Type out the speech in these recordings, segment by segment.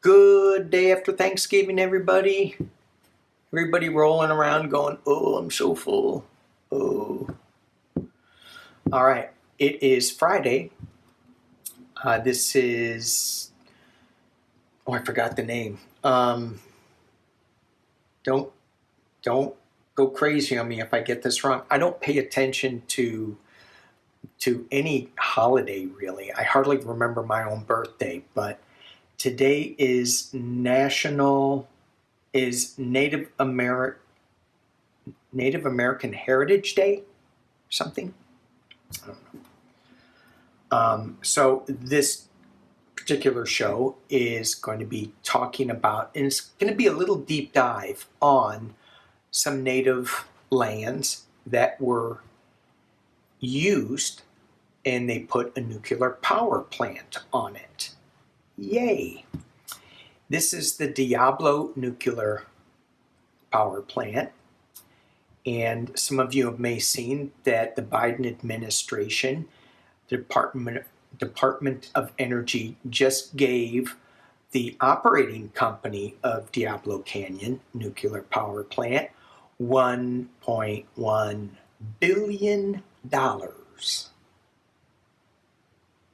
Good day after Thanksgiving, everybody. Everybody rolling around going, oh, I'm so full. Oh. All right. It is Friday. This is, I forgot the name. Don't go crazy on me if I get this wrong. I don't pay attention to any holiday, really. I hardly remember my own birthday, but today is Native American Heritage Day, something. I don't know. So this particular show is going to be talking about, and it's going to be a little deep dive on some native lands that were used, and they put a nuclear power plant on it. Yay! This is the Diablo Nuclear Power Plant. And some of you may have seen that the Biden administration, the Department of Energy, just gave the operating company of Diablo Canyon Nuclear Power Plant $1.1 billion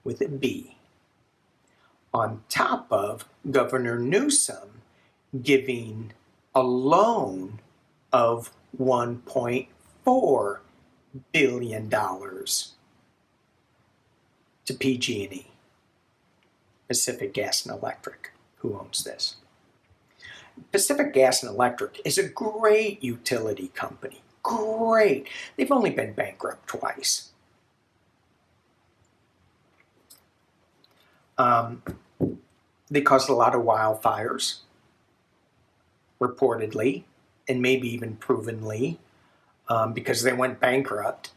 with a B, on top of Governor Newsom giving a loan of $1.4 billion to PG&E, Pacific Gas and Electric, who owns this. Pacific Gas and Electric is a great utility company. Great. They've only been bankrupt twice. They caused a lot of wildfires, reportedly, and maybe even provenly, because they went bankrupt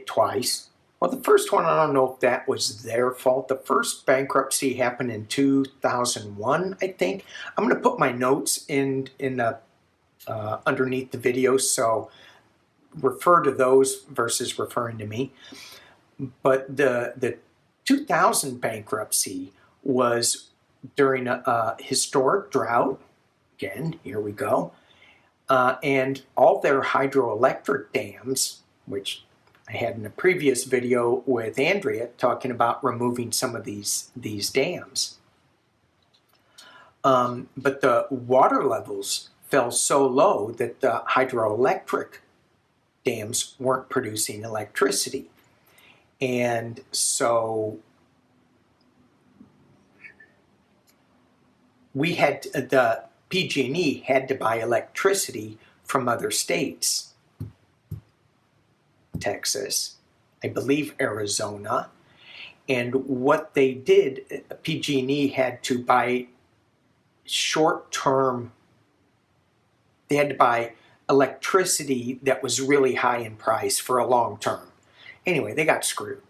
twice. Well, the first one, I don't know if that was their fault. The first bankruptcy happened in 2001, I think. I'm going to put my notes in the underneath the video, so refer to those versus referring to me. But the 2000 bankruptcy was during a historic drought. Again, here we go. And all their hydroelectric dams, which I had in a previous video with Andrea talking about removing some of these dams. But the water levels fell so low that the hydroelectric dams weren't producing electricity. And so the PG&E had to buy electricity from other states. Texas, I believe Arizona. And what they did, PG&E had to buy short-term, they had to buy electricity that was really high in price for a long term. Anyway, they got screwed.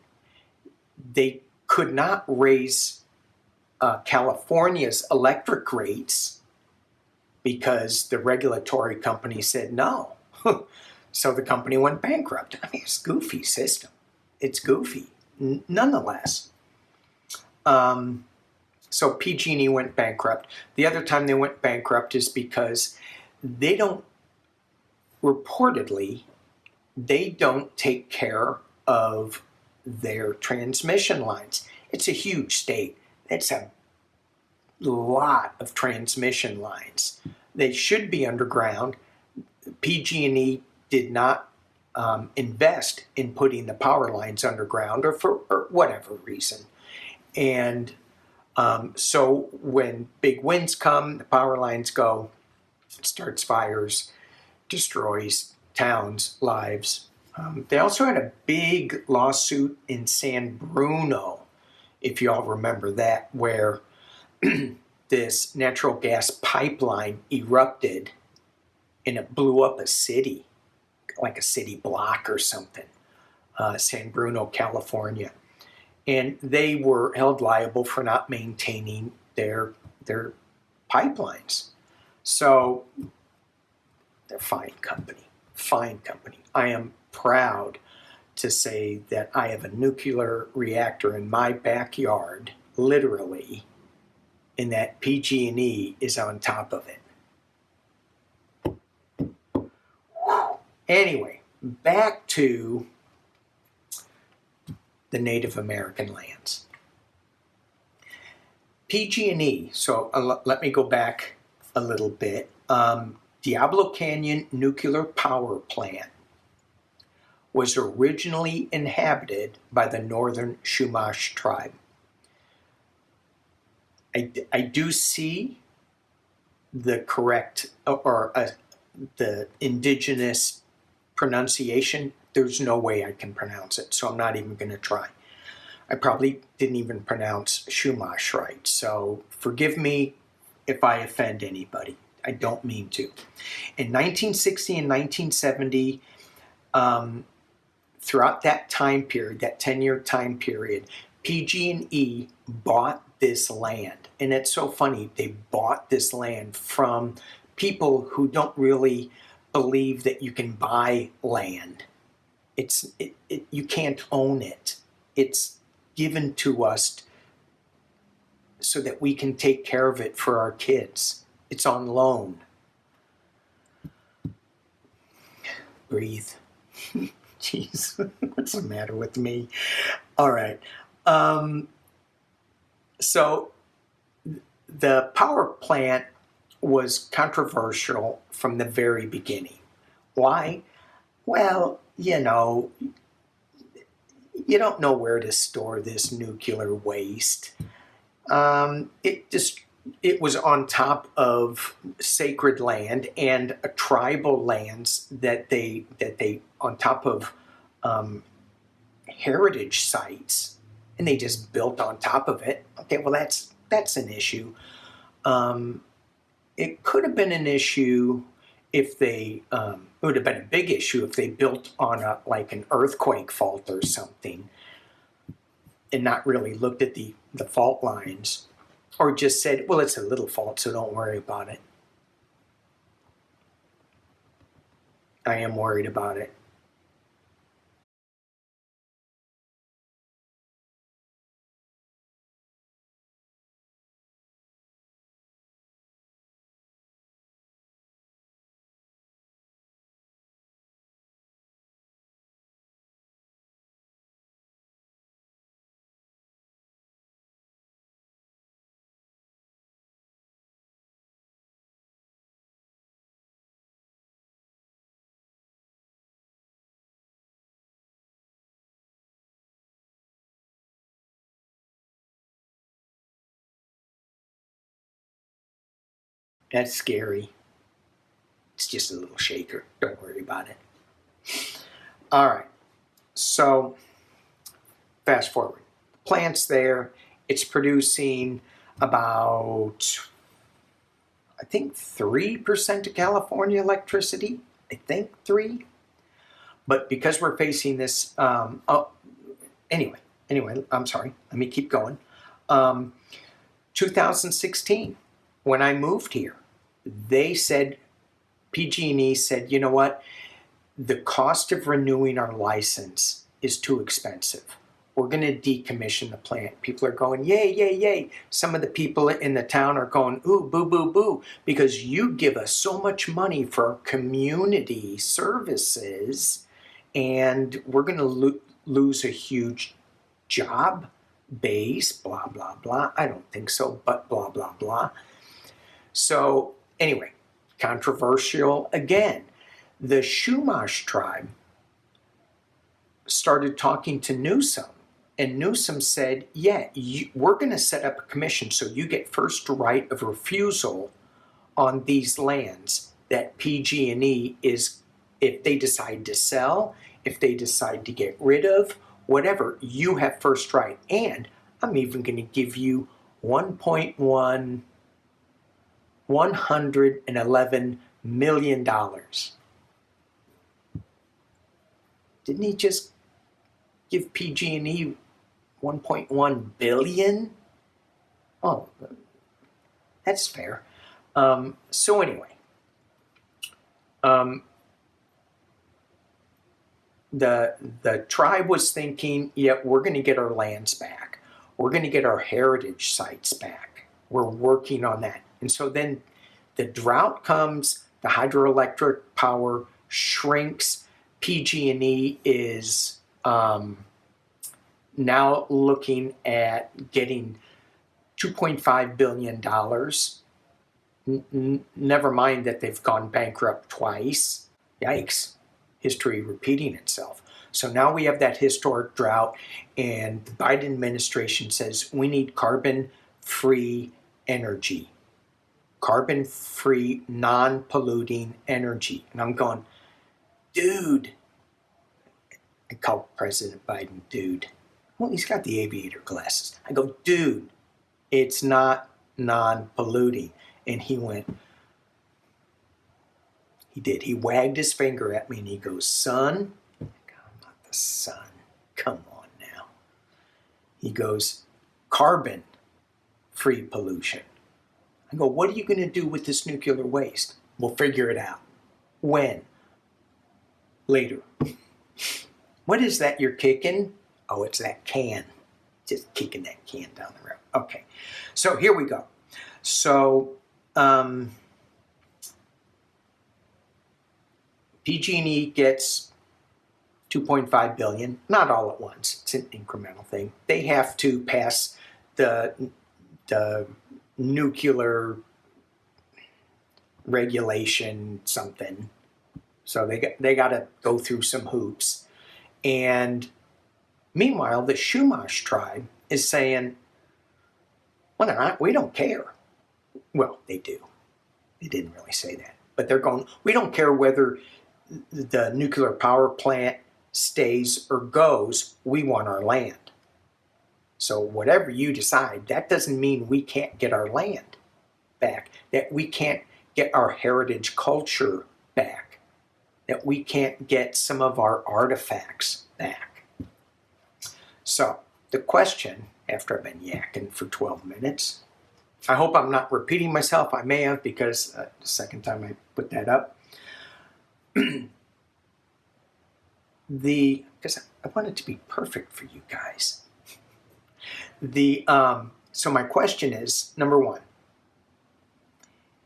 They could not raise California's electric rates because the regulatory company said no. So the company went bankrupt. I mean, it's a goofy system. It's goofy, nonetheless. So PG&E went bankrupt. The other time they went bankrupt is because they don't take care of their transmission lines. It's a huge state. It's a lot of transmission lines. They should be underground. PG&E did not invest in putting the power lines underground or whatever reason. And so when big winds come, the power lines go, it starts fires, destroys towns, lives. They also had a big lawsuit in San Bruno, if you all remember that, where this natural gas pipeline erupted and it blew up a city, like a city block or something, San Bruno, California. And they were held liable for not maintaining their pipelines. So they're fine company. I am proud to say that I have a nuclear reactor in my backyard, literally, and that PG&E is on top of it. Anyway, back to the Native American lands. PG&E, so let me go back a little bit. Diablo Canyon Nuclear Power Plant was originally inhabited by the Northern Chumash tribe. I do see the correct, or the indigenous pronunciation. There's no way I can pronounce it, so I'm not even going to try. I probably didn't even pronounce Chumash right, so forgive me if I offend anybody. I don't mean to. In 1960 and 1970, throughout that time period, that 10-year time period, PG&E bought this land. And it's so funny, they bought this land from people who don't really believe that you can buy land. You can't own it. It's given to us so that we can take care of it for our kids. It's on loan. Breathe. Jeez, what's the matter with me? All right. So the power plant was controversial from the very beginning. Why? Well, you know, you don't know where to store this nuclear waste. It was on top of sacred land and tribal lands that they on top of heritage sites, and they just built on top of it. Okay, well that's an issue. It could have been an issue if they it would have been a big issue if they built on like an earthquake fault or something, and not really looked at the fault lines, or just said, well, it's a little fault, so don't worry about it. I am worried about it. That's scary. It's just a little shaker. Don't worry about it. All right. So fast forward. Plant's there. It's producing about, I think, 3% of California electricity. I think 3. But because we're facing this, anyway, I'm sorry. Let me keep going. 2016, when I moved here, they said, PG&E said, you know what? The cost of renewing our license is too expensive. We're going to decommission the plant. People are going, yay, yay, yay. Some of the people in the town are going, ooh, boo, boo, boo, because you give us so much money for our community services, and we're going to lose a huge job base, blah, blah, blah. I don't think so, but blah, blah, blah. So anyway, controversial again. The Chumash tribe started talking to Newsom, and Newsom said, yeah, we're going to set up a commission so you get first right of refusal on these lands that PG&E is, if they decide to sell, if they decide to get rid of, whatever, you have first right. And I'm even going to give you $111 million. Didn't he just give PG&E 1.1 billion? Oh, that's fair. So anyway, the tribe was thinking, yeah, we're going to get our lands back. We're going to get our heritage sites back. We're working on that. And so then the drought comes, the hydroelectric power shrinks. PG&E is now looking at getting $2.5 billion. Never mind that they've gone bankrupt twice. Yikes. History repeating itself. So now we have that historic drought, and the Biden administration says we need carbon-free energy. Carbon-free, non-polluting energy. And I'm going, dude. I call President Biden dude. Well, he's got the aviator glasses. I go, dude, it's not non-polluting. And he went, he did. He wagged his finger at me and he goes, son, I'm not the son. Come on now. He goes, carbon-free pollution. I go, what are you going to do with this nuclear waste? We'll figure it out. When? Later. What is that you're kicking? Oh, it's that can. Just kicking that can down the road. Okay. So here we go. So PG&E gets $2.5 billion, not all at once. It's an incremental thing. They have to pass the nuclear regulation something. So they got to go through some hoops. And meanwhile, the Chumash tribe is saying, well, we don't care. Well, they do. They didn't really say that. But they're going, we don't care whether the nuclear power plant stays or goes. We want our land. So whatever you decide, that doesn't mean we can't get our land back, that we can't get our heritage culture back, that we can't get some of our artifacts back. So the question, after I've been yakking for 12 minutes, I hope I'm not repeating myself. I may have, because the second time I put that up. Because I want it to be perfect for you guys. So my question is, number one,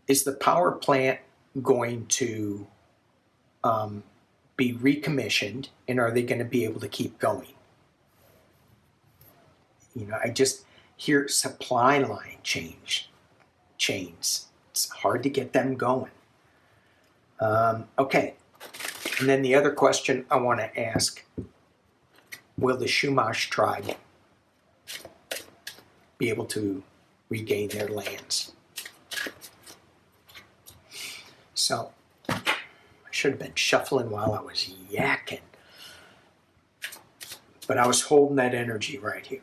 is the power plant going to be recommissioned, and are they going to be able to keep going? You know, I just hear supply line chains. It's hard to get them going. Okay. And then the other question I want to ask, will the Chumash tribe be able to regain their lands? So I should have been shuffling while I was yakking. But I was holding that energy right here.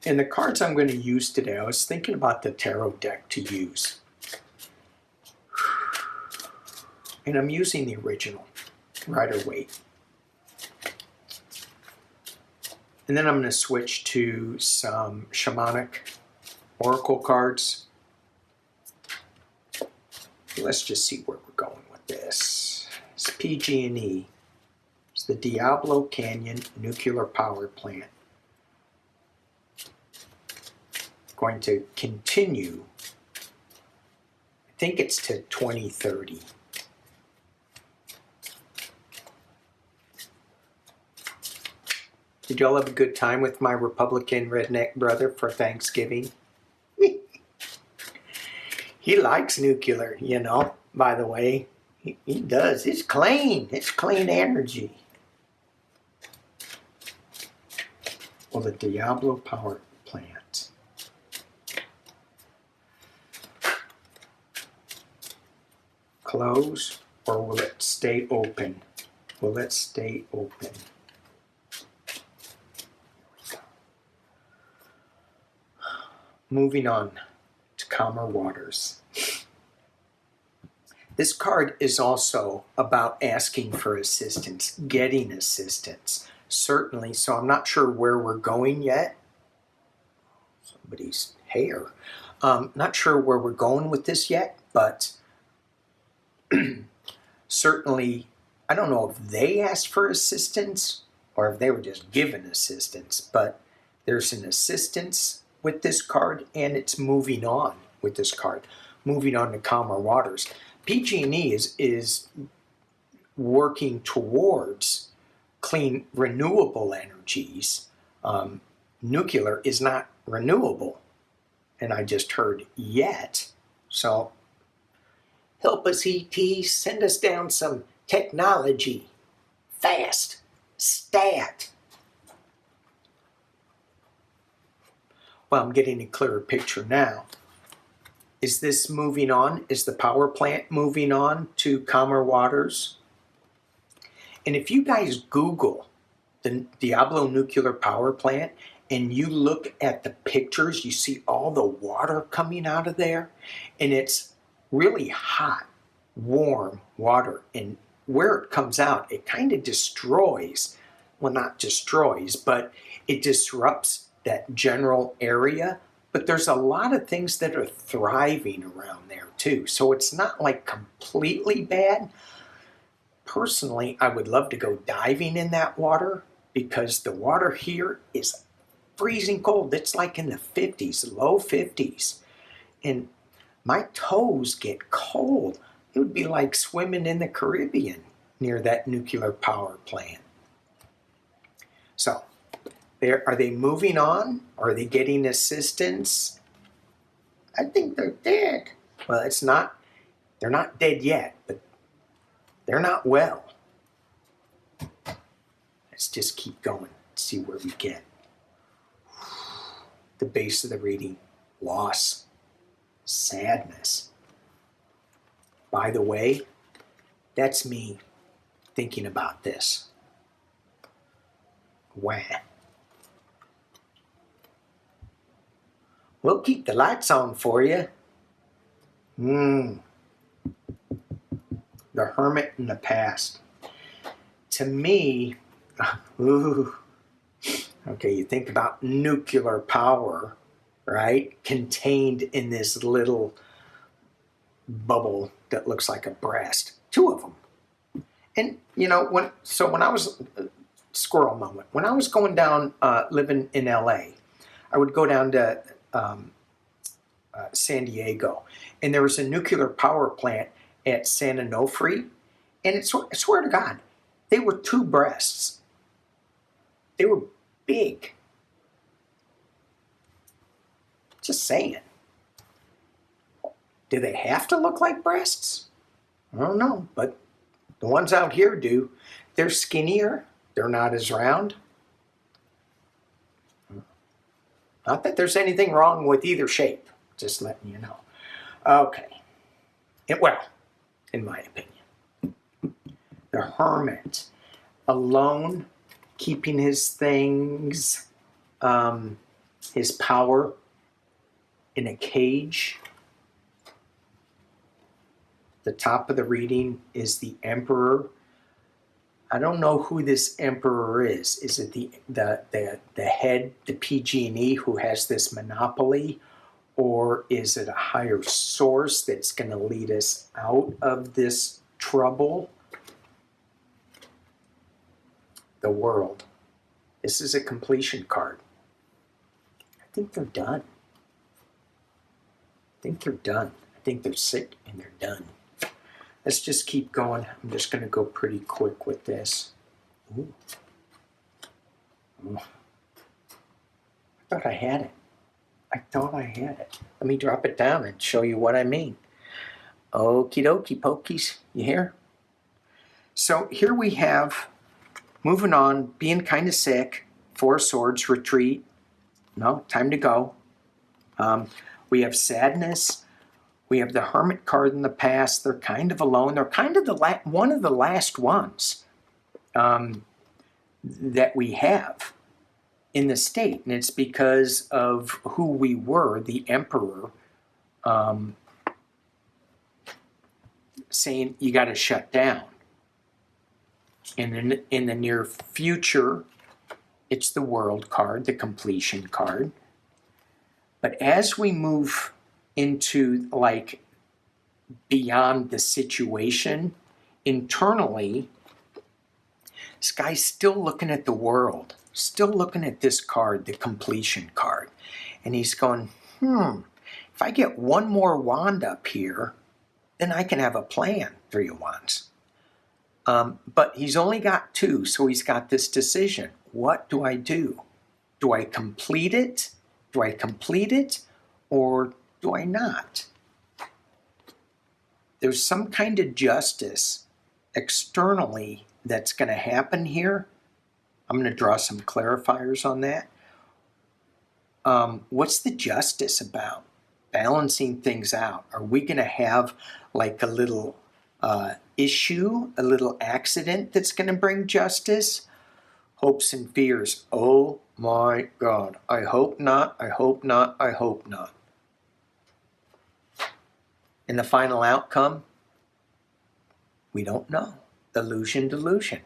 And the cards I'm going to use today, I was thinking about the tarot deck to use. And I'm using the original, Rider-Waite. And then I'm going to switch to some shamanic oracle cards. Let's just see where we're going with this. It's PG&E. It's the Diablo Canyon Nuclear Power Plant. Going to continue, I think it's to 2030. Did y'all have a good time with my Republican redneck brother for Thanksgiving? He likes nuclear, you know, by the way. He does. It's clean. It's clean energy. Well, the Diablo power plant. Close, or will it stay open? Will it stay open? Moving on to calmer waters. This card is also about asking for assistance, getting assistance, certainly. So I'm not sure where we're going yet. Somebody's hair. Not sure where we're going with this yet, but certainly, I don't know if they asked for assistance or if they were just given assistance, but there's an assistance with this card, and it's moving on with this card, moving on to calmer waters. PG&E is working towards clean, renewable energies. Nuclear is not renewable, and I just heard yet. So help us, ET, send us down some technology, fast, stat. Well, I'm getting a clearer picture now. Is this moving on? Is the power plant moving on to calmer waters? And if you guys Google the Diablo Nuclear Power Plant and you look at the pictures, you see all the water coming out of there, and it's really hot, warm water. And where it comes out, it kind of destroys, well, not destroys, but it disrupts that general area. But there's a lot of things that are thriving around there too. So it's not like completely bad. Personally, I would love to go diving in that water because the water here is freezing cold. It's like in the 50s, low 50s. And my toes get cold. It would be like swimming in the Caribbean near that nuclear power plant. So, are they moving on? Are they getting assistance? I think they're dead. Well, they're not dead yet, but they're not well. Let's just keep going, see where we get. The base of the reading, loss, sadness. By the way, that's me thinking about this. Wah. We'll keep the lights on for you. The hermit in the past. To me, okay, you think about nuclear power, right? Contained in this little bubble that looks like a breast. Two of them. And, when I was, squirrel moment, when I was going down, living in LA, I would go down to San Diego, and there was a nuclear power plant at San Onofre, and I swear to God, they were two breasts. They were big. Just saying. Do they have to look like breasts? I don't know, but the ones out here do. They're skinnier. They're not as round. Not that there's anything wrong with either shape. Just letting you know. Okay. Well, in my opinion. The hermit. Alone, keeping his things, his power in a cage. The top of the reading is the emperor. I don't know who this emperor is. Is it the head, the PG&E, who has this monopoly? Or is it a higher source that's going to lead us out of this trouble? The world. This is a completion card. I think they're done. I think they're sick and they're done. Let's just keep going. I'm just going to go pretty quick with this. Ooh. I thought I had it. Let me drop it down and show you what I mean. Okie dokie pokies. You hear? So here we have, moving on, being kind of sick, 4 swords, retreat. No, time to go. We have sadness. We have the hermit card in the past. They're kind of alone. They're kind of one of the last ones that we have in the state. And it's because of who we were, the emperor, saying you got to shut down. And in the near future, it's the world card, the completion card. But as we move into like beyond the situation internally, this guy's still looking at the world, still looking at this card, the completion card. And he's going, if I get one more wand up here, then I can have a plan, 3 of Wands. But he's only got 2, so he's got this decision. What do I do? Do I complete it? Do I complete it? Or do I not? There's some kind of justice externally that's going to happen here. I'm going to draw some clarifiers on that. What's the justice about? Balancing things out. Are we going to have like a little issue, a little accident that's going to bring justice? Hopes and fears. Oh my God. I hope not. I hope not. I hope not. And the final outcome? We don't know. Illusion, delusion.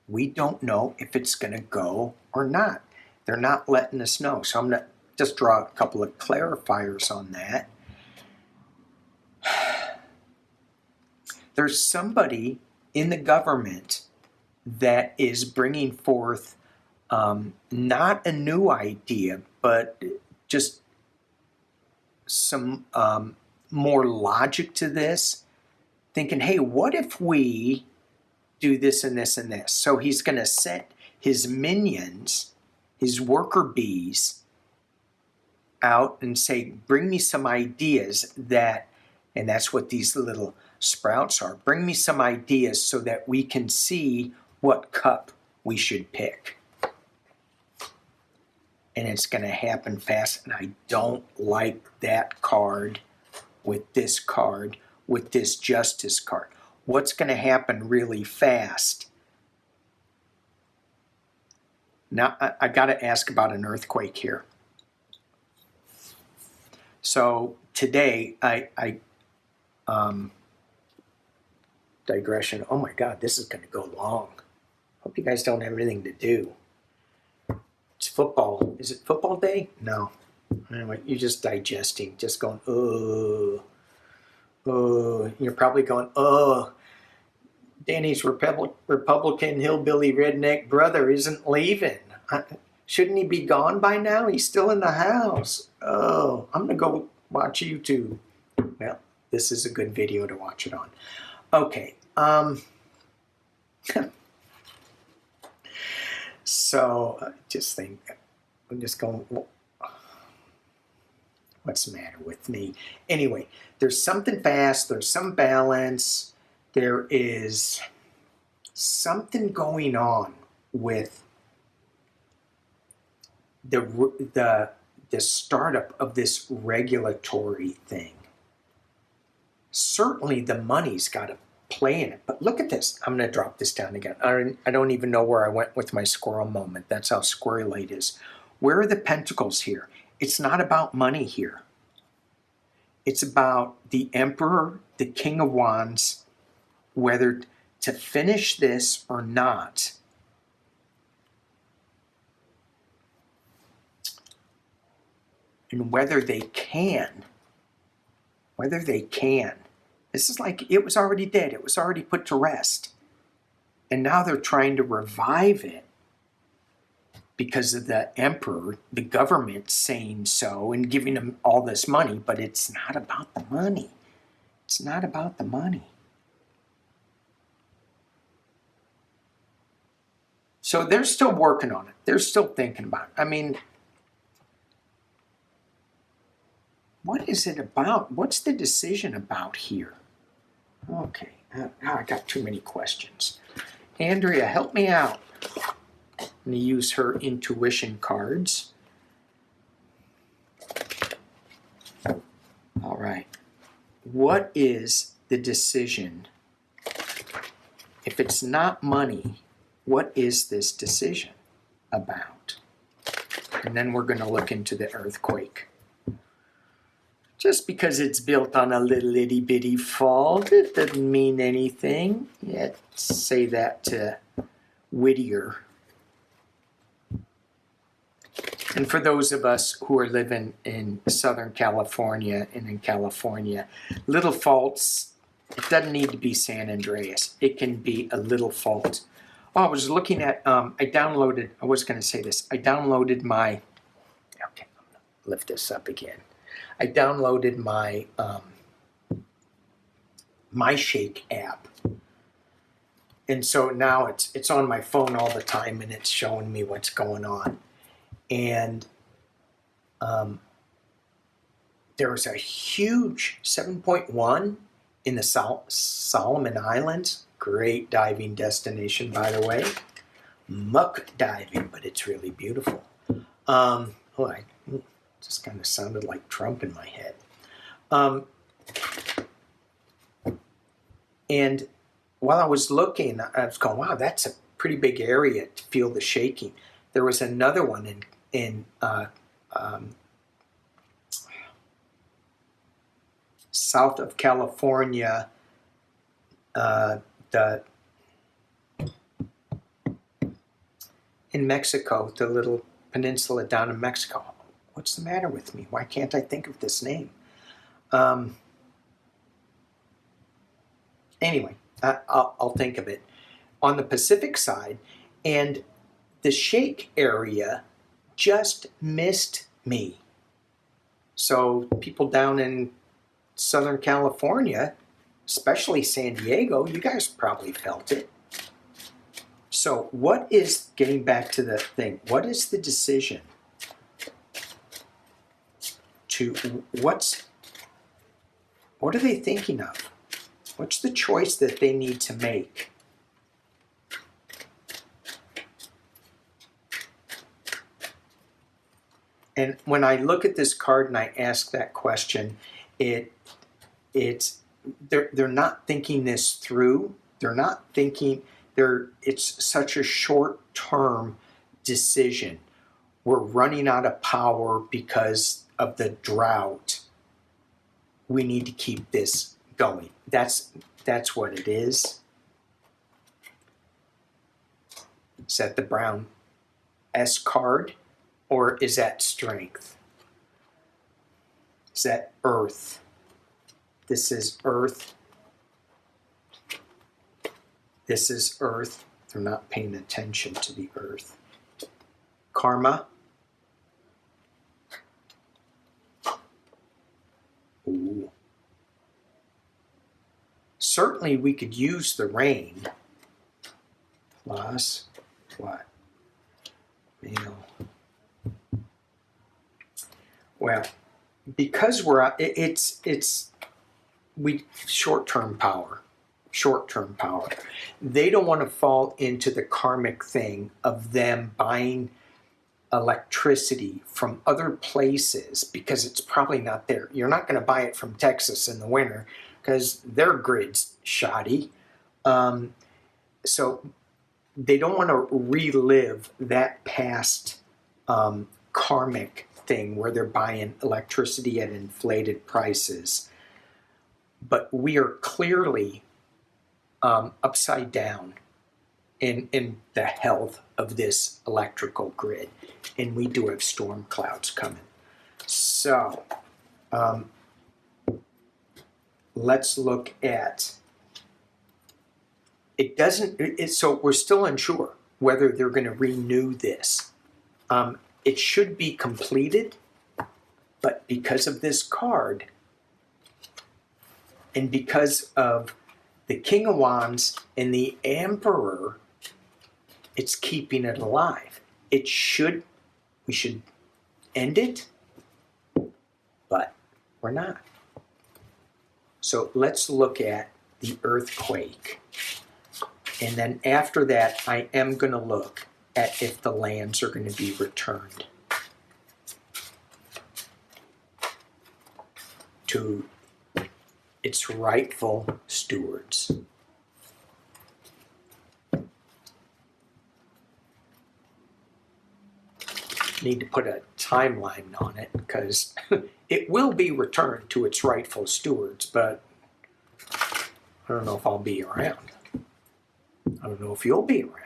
We don't know if it's going to go or not. They're not letting us know. So I'm going to just draw a couple of clarifiers on that. There's somebody in the government that is bringing forth not a new idea, but just some more logic to this, thinking, hey, what if we do this and this and this? So he's going to set his minions, his worker bees, out and say, bring me some ideas that, and that's what these little sprouts are, bring me some ideas so that we can see what cup we should pick. And it's going to happen fast, and I don't like that card with this justice card. What's going to happen really fast? Now, I got to ask about an earthquake here. So today, digression. Oh my God, this is going to go long. Hope you guys don't have anything to do. It's football. Is it football day? No. Anyway, you're just digesting, just going, oh. You're probably going, oh. Danny's Republican hillbilly redneck brother isn't leaving. Shouldn't he be gone by now? He's still in the house. Oh, I'm going to go watch YouTube. Well, this is a good video to watch it on. Okay. So just think, I'm just going, what's the matter with me? Anyway, there's something fast, there's some balance, there is something going on with the startup of this regulatory thing. Certainly the money's got to play in it, but look at this. I'm going to drop this down again. I don't even know where I went with my squirrel moment. That's how squirrel it is. Where are the pentacles here? It's not about money here. It's about the Emperor, the King of Wands, whether to finish this or not. And whether they can. This is like it was already dead. It was already put to rest. And now they're trying to revive it because of the emperor, the government saying so and giving them all this money. But it's not about the money. It's not about the money. So they're still working on it. They're still thinking about it. I mean, what is it about? What's the decision about here? Okay, I got too many questions. Andrea, help me out. I'm going to use her intuition cards. All right. What is the decision? If it's not money, what is this decision about? And then we're going to look into the earthquake. Just because it's built on a little itty bitty fault, it doesn't mean anything. Yeah, say that to Whittier. And for those of us who are living in Southern California and in California, little faults, it doesn't need to be San Andreas. It can be a little fault. Oh, I was looking at, I was going to say this. I downloaded my, okay. lift this up again. I downloaded my MyShake app. And so now it's on my phone all the time, and it's showing me what's going on. And there was a huge 7.1 in the Solomon Islands. Great diving destination, by the way. Muck diving, but it's really beautiful. I just kind of sounded like Trump in my head. And while I was looking, I was going, wow, that's a pretty big area to feel the shaking. There was another one in south of California, in Mexico, the little peninsula down in Mexico. What's the matter with me? Why can't I think of this name? Anyway, I'll think of it. On the Pacific side, and the shake area just missed me. So people down in Southern California, especially San Diego, you guys probably felt it. So what is, getting back to the thing, what is the decision to, what are they thinking of? What's the choice that they need to make? And when I look at this card and I ask that question, they're not thinking this through. They're not thinking, it's such a short-term decision. We're running out of power because of the drought. We need to keep this going. That's what it is. Is that the brown S card? Or is that strength? Is that earth? This is earth. This is earth. They're not paying attention to the earth. Karma. Ooh. Certainly we could use the rain. Plus, what? Well, because we short-term power. They don't want to fall into the karmic thing of them buying electricity from other places because it's probably not there. You're not going to buy it from Texas in the winter because their grid's shoddy. So they don't want to relive that past karmic thing where they're buying electricity at inflated prices. But we are clearly upside down in the health of this electrical grid. And we do have storm clouds coming. So let's look at, so we're still unsure whether they're going to renew this. It should be completed, but because of this card, and because of the King of Wands and the Emperor, it's keeping it alive. We should end it, but we're not. So let's look at the earthquake. And then after that, I am going to look at if the lands are going to be returned to its rightful stewards. Need to put a timeline on it because it will be returned to its rightful stewards, but I don't know if I'll be around. I don't know if you'll be around.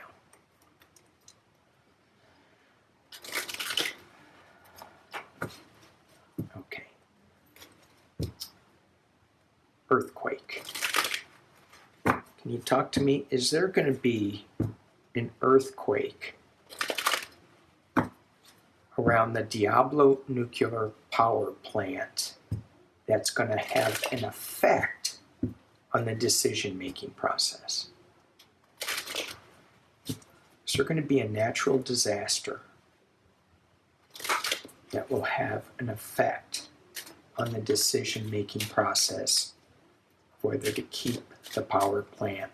Okay. Earthquake. Can you talk to me? Is there going to be an earthquake around the Diablo Nuclear Power Plant that's going to have an effect on the decision-making process. Is there going to be a natural disaster that will have an effect on the decision-making process whether to keep the power plant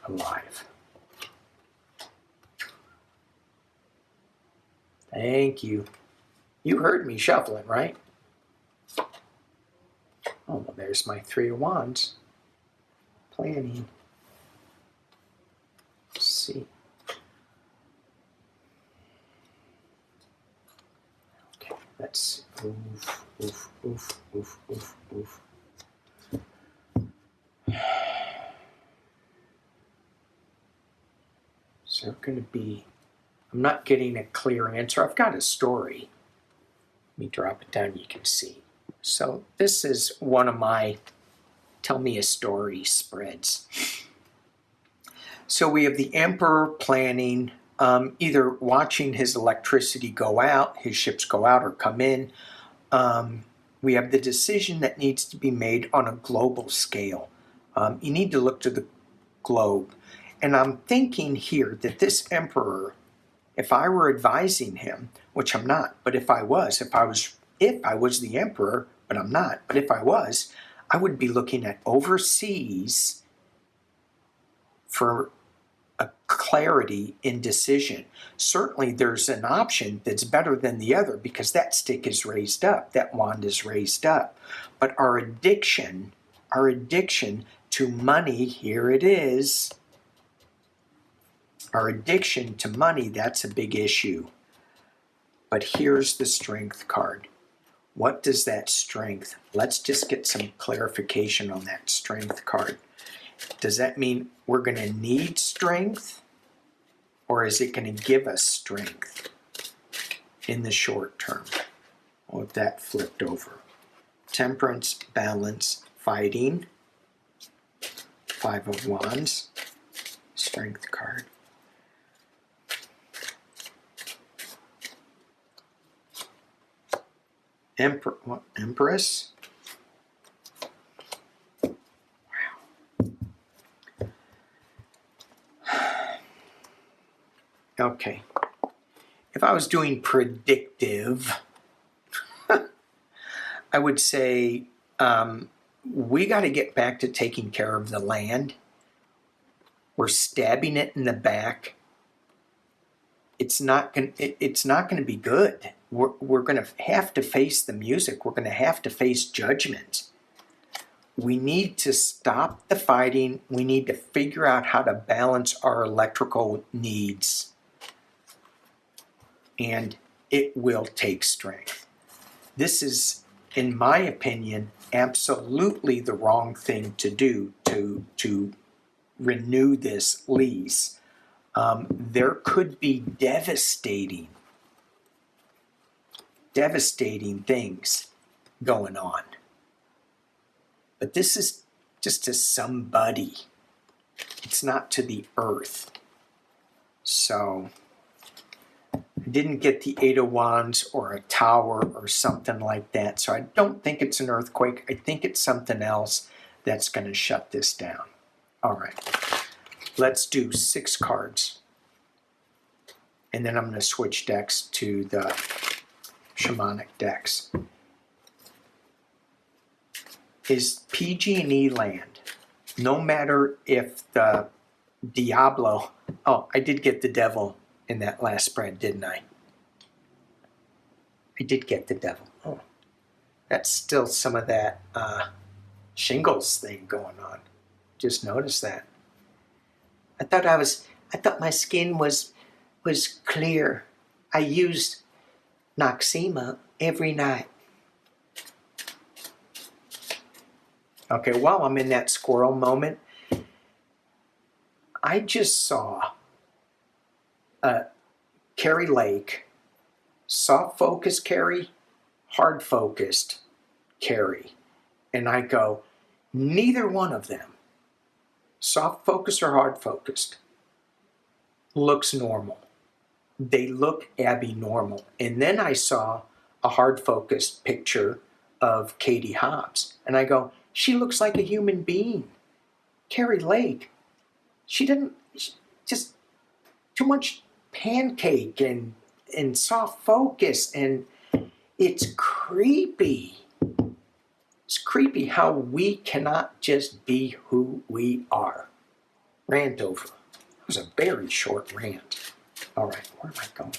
alive? Thank you. You heard me shuffling, right? Oh, well, there's my 3 of Wands. Planning. Let's see. Okay, let's oof, oof, oof, oof, oof, oof. Is there going to be... I'm not getting a clear answer. I've got a story. Let me drop it down, you can see. So this is one of my tell me a story spreads. So we have the Emperor planning, either watching his electricity go out, his ships go out or come in. We have the decision that needs to be made on a global scale. You need to look to the globe. And I'm thinking here that this Emperor, if I were advising him, which I'm not, but if I was the Emperor, but I'm not, but if I was, I would be looking at overseas for a clarity in decision. Certainly there's an option that's better than the other because that stick is raised up, that wand is raised up. But our addiction to money, here it is. Our addiction to money, that's a big issue. But here's the strength card. What does that strength? Let's just get some clarification on that strength card. Does that mean we're going to need strength? Or is it going to give us strength in the short term? Well, if that flipped over. Temperance, balance, fighting. 5 of Wands. Strength card. Empress. Wow. Okay. If I was doing predictive, I would say we got to get back to taking care of the land. We're stabbing it in the back. It's not going to be good. We're going to have to face the music. We're going to have to face judgment. We need to stop the fighting. We need to figure out how to balance our electrical needs. And it will take strength. This is, in my opinion, absolutely the wrong thing to do to renew this lease. There could be devastating things going on. But this is just to somebody. It's not to the earth. So I didn't get the 8 of Wands or a tower or something like that. So I don't think it's an earthquake. I think it's something else that's going to shut this down. All right. Let's do 6 cards. And then I'm going to switch decks to the shamanic decks. Is PG&E land, no matter if the Diablo, oh, I did get the devil in that last spread, didn't I? I did get the devil. Oh, that's still some of that shingles thing going on. Just noticed that. I thought my skin was clear. I used Noxema every night. Okay, while I'm in that squirrel moment, I just saw Carrie Lake, soft focus Carrie, hard focused Carrie. And I go, neither one of them, soft focused or hard focused, looks normal. they look abnormal. And then I saw a hard focused picture of Katie Hobbs, and I go, she looks like a human being. Carrie Lake, just too much pancake and soft focus, and it's creepy. It's creepy how we cannot just be who we are. Rant over. It was a very short rant. All right, where am I going?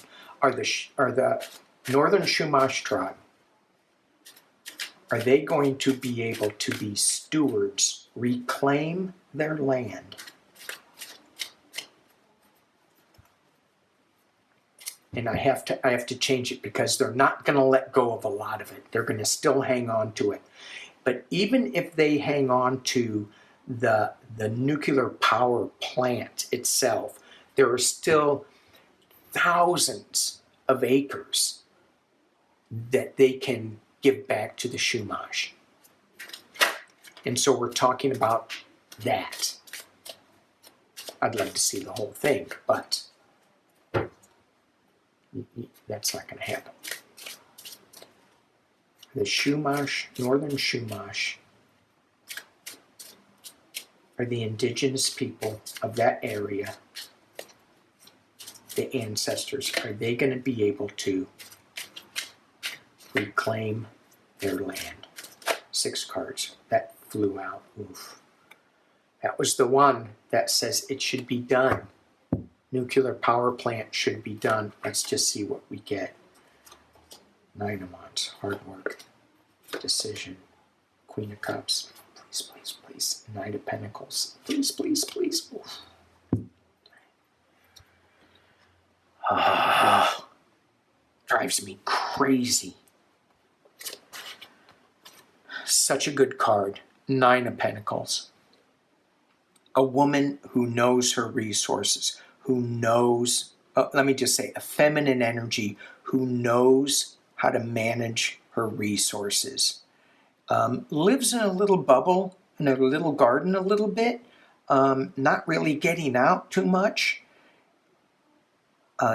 Are the Northern Chumash tribe, are they going to be able to be stewards, reclaim their land? And I have to change it because they're not going to let go of a lot of it. They're going to still hang on to it. But even if they hang on to the nuclear power plant itself, there are still thousands of acres that they can give back to the Chumash. And so we're talking about that. I'd like to see the whole thing, but that's not going to happen. The Chumash, Northern Chumash, are the indigenous people of that area, the ancestors. Are they going to be able to reclaim their land? 6 cards. That flew out. Oof. That was the one that says it should be done. Nuclear power plant should be done. Let's just see what we get. 9 of Wands. Hard work. Decision. Queen of Cups. Please, please, please. Knight of Pentacles. Please, please, please. Oof. Drives me crazy. Such a good card. 9 of Pentacles. A woman who knows her resources, who knows, let me just say, a feminine energy who knows how to manage her resources. Lives in a little bubble, in a little garden a little bit, not really getting out too much,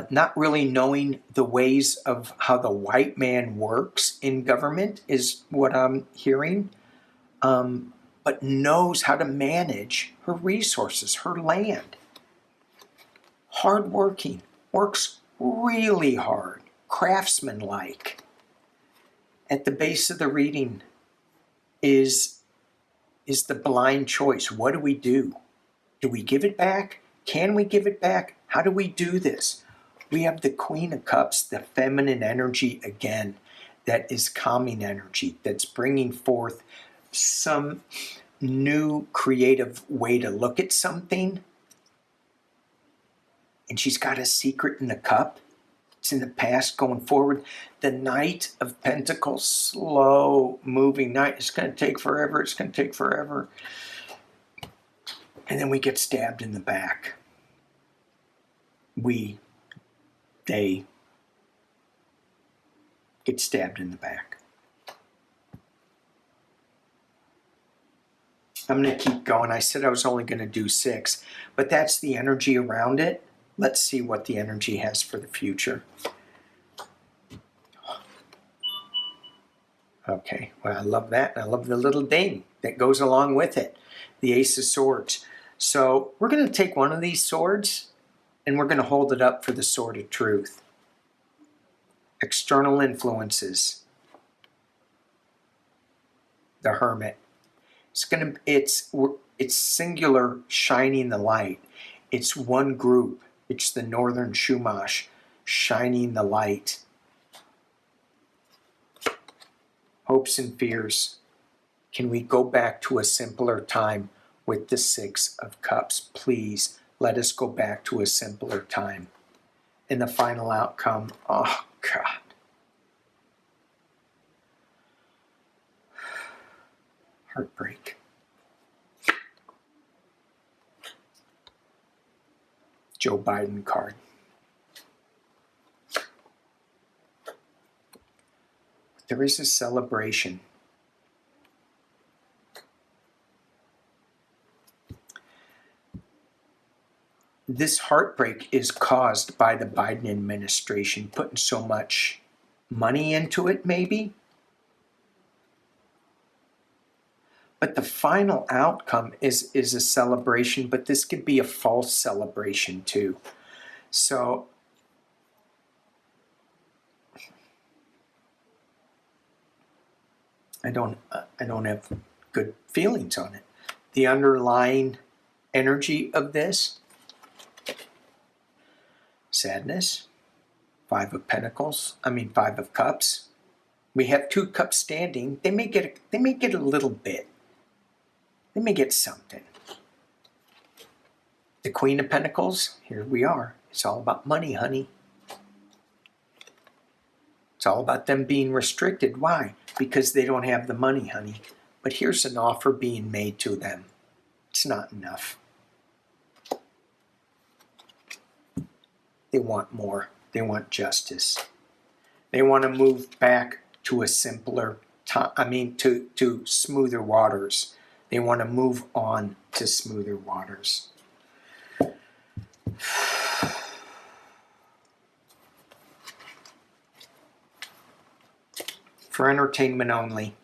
not really knowing the ways of how the white man works in government is what I'm hearing, but knows how to manage her resources, her land. Hardworking, works really hard, craftsman-like. At the base of the reading is the blind choice. What do we do? Do we give it back? Can we give it back? How do we do this? We have the Queen of Cups, the feminine energy again, that is calming energy, that's bringing forth some new creative way to look at something. And she's got a secret in the cup. It's in the past, going forward. The Knight of Pentacles, slow moving knight. It's going to take forever. It's going to take forever. And then we get stabbed in the back. They get stabbed in the back. I'm going to keep going. I said I was only going to do 6, but that's the energy around it. Let's see what the energy has for the future. Okay, well, I love that. I love the little ding that goes along with it. The Ace of Swords. So we're going to take one of these swords and we're going to hold it up for the Sword of Truth. External influences. The Hermit. It's singular, shining the light. It's one group. It's the Northern Chumash shining the light. Hopes and fears. Can we go back to a simpler time with the 6 of Cups? Please let us go back to a simpler time. And the final outcome, oh God. Heartbreak. Joe Biden card. There is a celebration. this heartbreak is caused by the Biden administration putting so much money into it, maybe. But the final outcome is a celebration, but this could be a false celebration too. So I don't have good feelings on it. The underlying energy of this, sadness, Five of Cups. We have 2 cups standing. They may get a little bit. They may get something. The Queen of Pentacles, here we are. It's all about money, honey. It's all about them being restricted. Why? Because they don't have the money, honey. But here's an offer being made to them. It's not enough. They want more. They want justice. They want to move back to a simpler time, to smoother waters. They want to move on to smoother waters. For entertainment only.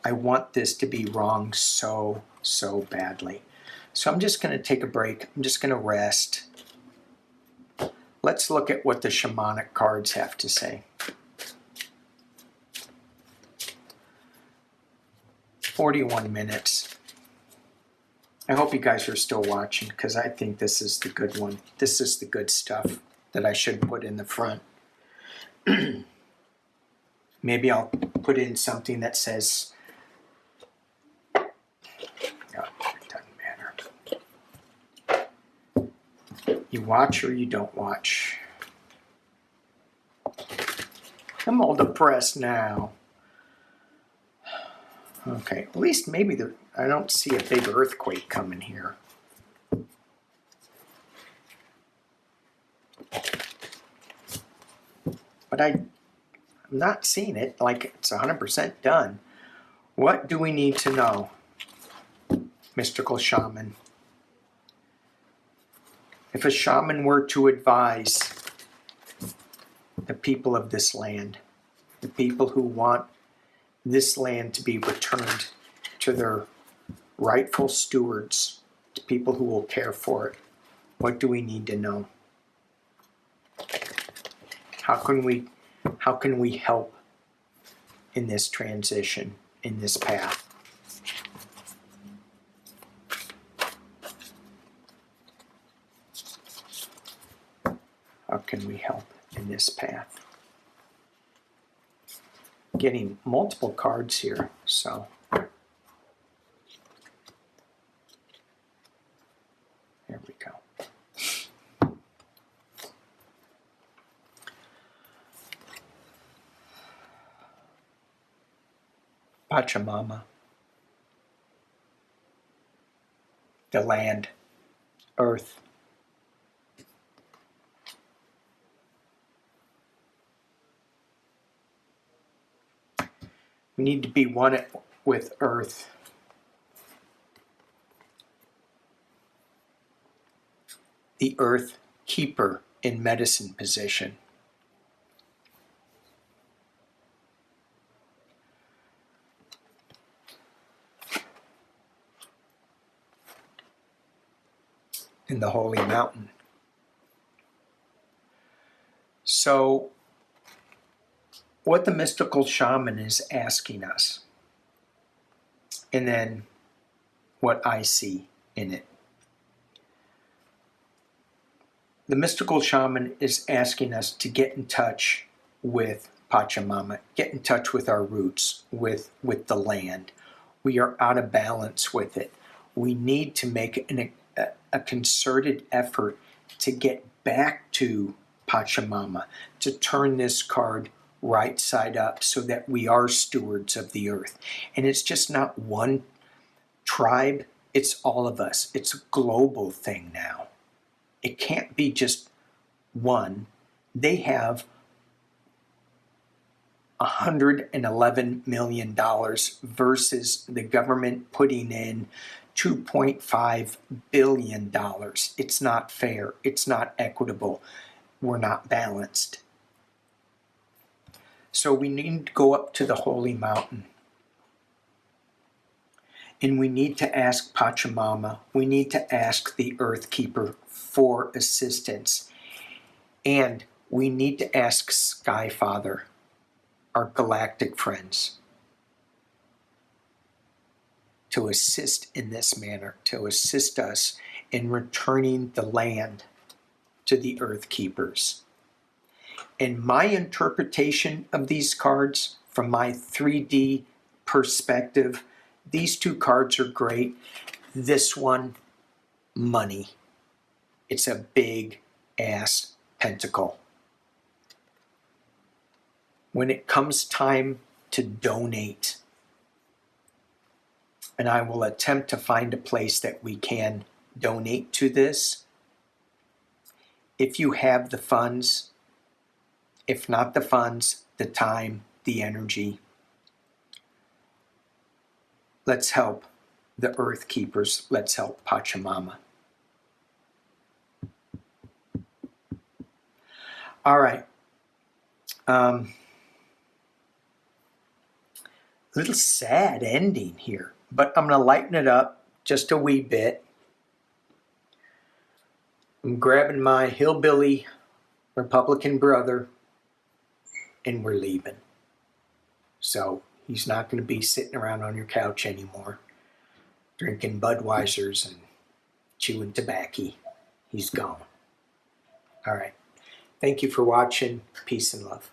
I want this to be wrong so badly. So I'm just going to take a break. I'm just going to rest. Let's look at what the shamanic cards have to say. 41 minutes. I hope you guys are still watching because I think this is the good one. This is the good stuff that I should put in the front. Maybe I'll put in something that says, oh, it doesn't matter. You watch or you don't watch. I'm all depressed now. Okay, at least maybe I don't see a big earthquake coming here. But I'm not seeing it like it's 100% done. What do we need to know, mystical shaman? If a shaman were to advise the people of this land, the people who want this land to be returned to their rightful stewards, to people who will care for it, what do we need to know? How can we help in this transition, in this path? How can we help in this path? Getting multiple cards here, so there we go. Pachamama, the land, earth. We need to be one with earth. The earth keeper in medicine position. In the holy mountain. So, what the mystical shaman is asking us, and then what I see in it. The mystical shaman is asking us to get in touch with Pachamama, get in touch with our roots, with the land. We are out of balance with it. We need to make a concerted effort to get back to Pachamama, to turn this card right side up so that we are stewards of the earth. And it's just not one tribe, it's all of us. It's a global thing now. It can't be just one. They have $111 million versus the government putting in $2.5 billion. It's not fair. It's not equitable. We're not balanced. So we need to go up to the holy mountain. And we need to ask Pachamama. We need to ask the Earth Keeper for assistance. And we need to ask Sky Father, our galactic friends, to assist in this manner, to assist us in returning the land to the Earth Keepers. And my interpretation of these cards, from my 3D perspective, these two cards are great. This one, money. It's a big ass pentacle. When it comes time to donate, and I will attempt to find a place that we can donate to this, if you have the funds, if not the funds, the time, the energy, let's help the Earth Keepers. Let's help Pachamama. All right. A little sad ending here, but I'm going to lighten it up just a wee bit. I'm grabbing my hillbilly Republican brother, and we're leaving. So he's not going to be sitting around on your couch anymore, drinking Budweisers and chewing tobacco. He's gone. All right. Thank you for watching. Peace and love.